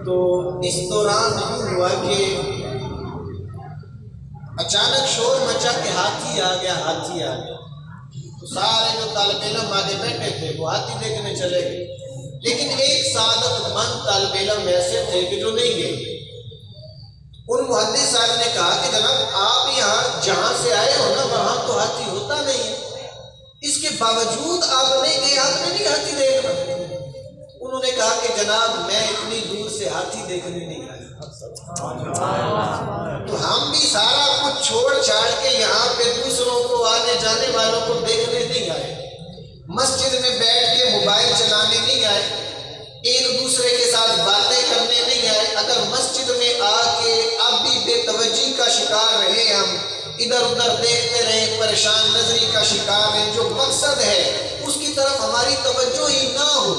तो इस दौरान यूँ हुआ कि अचानक शोर मचा के हाथी आ गया, हाथी आ गया। तो सारे जो तालिब इल्म आगे बैठे थे वो हाथी देखने चले गए, लेकिन एक सादतमंद तालिब इल्म ऐसे थे कि जो नहीं गए। उन मुहद्दिस साहब ने कहा कि जनाब आप यहाँ जहाँ से आए हो ना वहाँ तो हाथी होता नहीं है, इसके बावजूद आप नहीं गए, आपने नहीं हाथी देखना। उन्होंने कहा कि जनाब मैं इतनी दूर से हाथी देखने नहीं आया, तो हम भी सारा कुछ छोड़ छाड़ के यहाँ पे दूसरों को, आने जाने वालों को देखने नहीं आए, मस्जिद में बैठ के मोबाइल चलाने नहीं आए, एक दूसरे के साथ बातें करने नहीं आए। अगर मस्जिद में आके अब भी बेतवज्जी का शिकार रहे, हम इधर उधर देखते रहे, परेशान नजरी का शिकार है, जो मकसद है उसकी तरफ हमारी तवज्जो ही ना हो,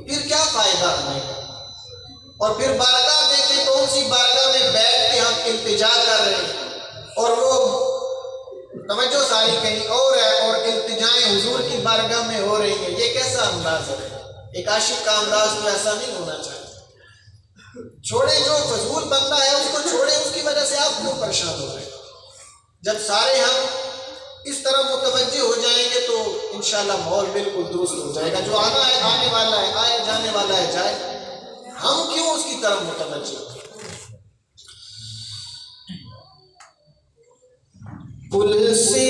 फिर क्या फायदा हमें। और फिर बारगाह देखे कौन सी बारगाह में बैठ के हम इल्तिजा कर रहे हैं और वो तवज्जो सारी कहीं और है और इल्तिजाएं हुजूर की बारगाह में हो रही है। ये कैसा अंदाज है? एक आशिक का अंदाज तो ऐसा नहीं होना चाहिए। छोड़े, जो फजूल बंदा है उसको छोड़े, उसकी वजह से आप क्यों परेशान हो रहे हैं? जब सारे हम इस तरह मुतवज्जे हो जाएंगे तो इंशाल्लाह माहौल बिल्कुल दुरुस्त हो जाएगा। जो आना है आने वाला है, आए जाने वाला है जाए, हम क्यों उसकी तरफ मुतवज्जे हो? पुल से